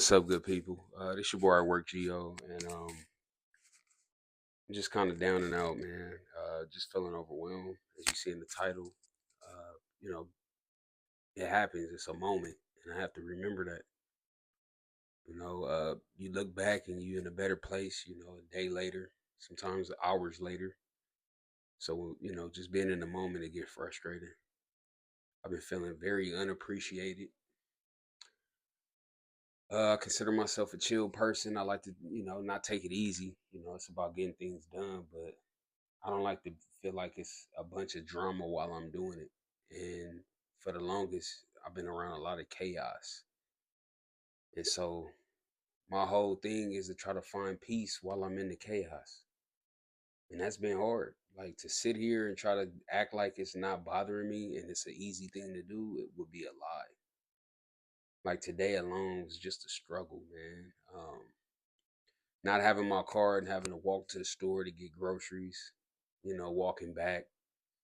What's up, good people? This your boy at Work Geo, and I'm just kind of down and out, man. Just feeling overwhelmed, as you see in the title. Uh, you know, it happens. It's a moment, and I have to remember that. You look back and you're in a better place. A day later, sometimes hours later. So just being in the moment, it get frustrating. I've been feeling very unappreciated. I consider myself a chill person. I like to, not take it easy. It's about getting things done, but I don't like to feel like it's a bunch of drama while I'm doing it. And for the longest, I've been around a lot of chaos. And so my whole thing is to try to find peace while I'm in the chaos. And that's been hard. Like to sit here and try to act like it's not bothering me and it's an easy thing to do, it would be a lie. Like today alone was just a struggle, man. Not having my car and having to walk to the store to get groceries, walking back.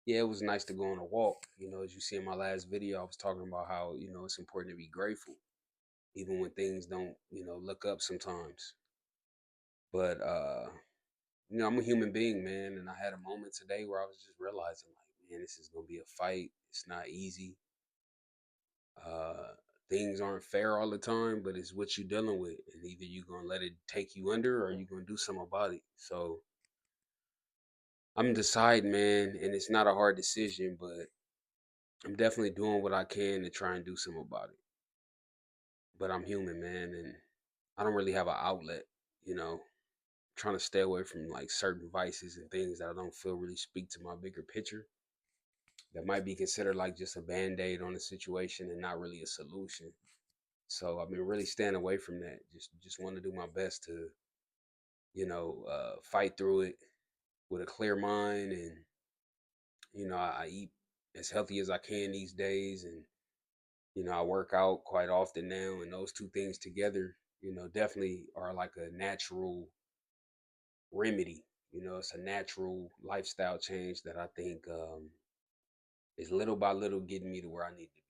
Yeah, it was nice to go on a walk. As you see in my last video, I was talking about how, it's important to be grateful, even when things don't, look up sometimes. But, I'm a human being, man. And I had a moment today where I was just realizing, like, man, this is going to be a fight. It's not easy. Uh, things aren't fair all the time, but it's what you're dealing with. And either you're going to let it take you under or you're going to do something about it. So I'm deciding, man. And it's not a hard decision, but I'm definitely doing what I can to try and do something about it. But I'm human, man, and I don't really have an outlet, you know. Trying to stay away from like certain vices and things that I don't feel really speak to my bigger picture. That might be considered like just a band-aid on the situation and not really a solution. So I've been really staying away from that. Just want to do my best to, fight through it with a clear mind and I eat as healthy as I can these days and I work out quite often now, and those two things together, definitely are like a natural remedy. It's a natural lifestyle change that I think is little by little getting me to where I need to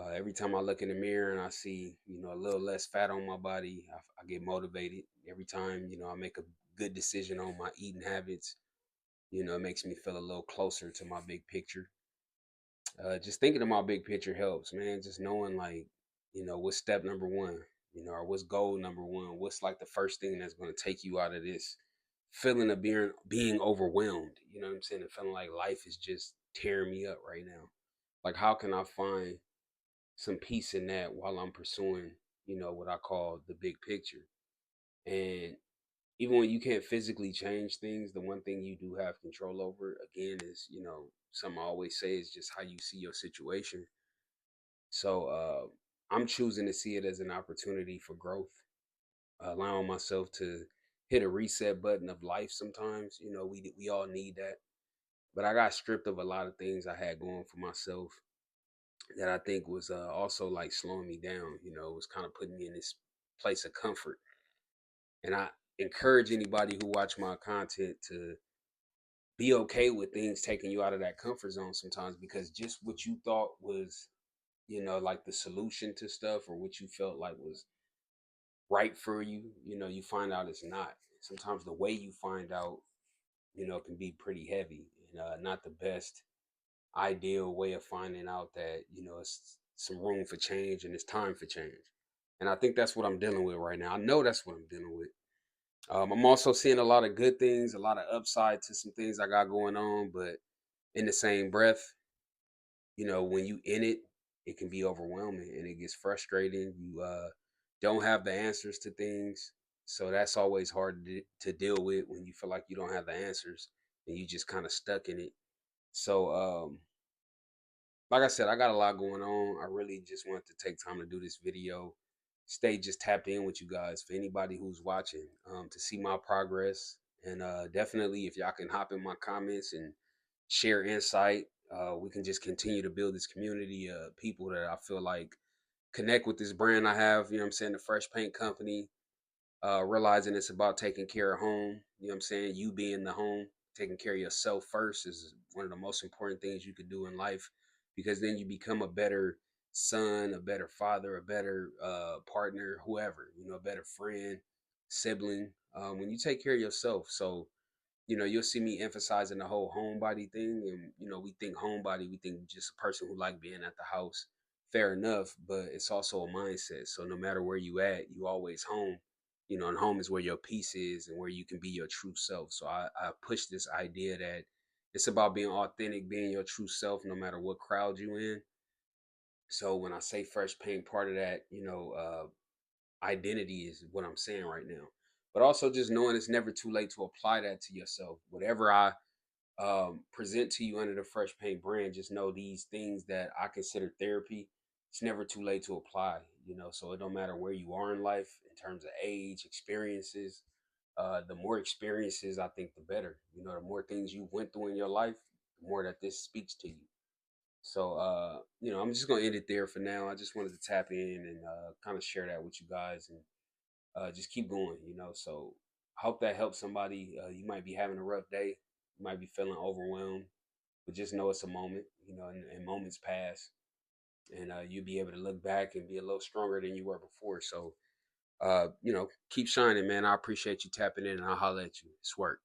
be. Every time I look in the mirror and I see, a little less fat on my body, I get motivated. Every time, I make a good decision on my eating habits, it makes me feel a little closer to my big picture. Just thinking of my big picture helps, man. Just knowing like, what's step number one, or what's goal number one, what's like the first thing that's going to take you out of this feeling of being overwhelmed. You know what I'm saying? And feeling like life is just tearing me up right now. Like, how can I find some peace in that while I'm pursuing, what I call the big picture? And even when you can't physically change things, the one thing you do have control over, again, is, something I always say is just how you see your situation. So I'm choosing to see it as an opportunity for growth, allowing myself to hit a reset button of life sometimes. We all need that. But I got stripped of a lot of things I had going for myself that I think was also like slowing me down. It was kind of putting me in this place of comfort. And I encourage anybody who watch my content to be okay with things taking you out of that comfort zone sometimes, because just what you thought was, like the solution to stuff, or what you felt like was right for you, you find out it's not. Sometimes the way you find out, can be pretty heavy and not the best ideal way of finding out that, it's some room for change and it's time for change. And I think that's what I'm dealing with right now. I know that's what I'm dealing with. I'm also seeing a lot of good things, a lot of upside to some things I got going on, but in the same breath, when you in it, it can be overwhelming and it gets frustrating. You don't have the answers to things, so that's always hard to deal with when you feel like you don't have the answers and you just kind of stuck in it. So like I said, I got a lot going on. I really just wanted to take time to do this video, stay just tapped in with you guys. For anybody who's watching, to see my progress, and definitely if y'all can hop in my comments and share insight, we can just continue to build this community of people that I feel like connect with this brand I have. You know what I'm saying? The Fresh Paint Company. Realizing it's about taking care of home. You know what I'm saying? You being the home, taking care of yourself first is one of the most important things you could do in life, because then you become a better son, a better father, a better partner, whoever, a better friend, sibling. When you take care of yourself. So, you'll see me emphasizing the whole homebody thing. And, we think homebody, we think just a person who like being at the house. Fair enough, but it's also a mindset. So no matter where you at, you always home. And home is where your peace is and where you can be your true self. So I push this idea that it's about being authentic, being your true self, no matter what crowd you in. So when I say fresh paint, part of that, identity is what I'm saying right now. But also just knowing it's never too late to apply that to yourself. Whatever I present to you under the Fresh Paint brand, just know these things that I consider therapy. It's never too late to apply, so it don't matter where you are in life in terms of age, experiences. The more experiences, I think, the better. The more things you went through in your life, the more that this speaks to you. So, I'm just gonna end it there for now. I just wanted to tap in and kind of share that with you guys and just keep going. So I hope that helps somebody. You might be having a rough day, you might be feeling overwhelmed, but just know it's a moment. And moments pass, and you'll be able to look back and be a little stronger than you were before. So, keep shining, man. I appreciate you tapping in, and I'll holler at you. It's work.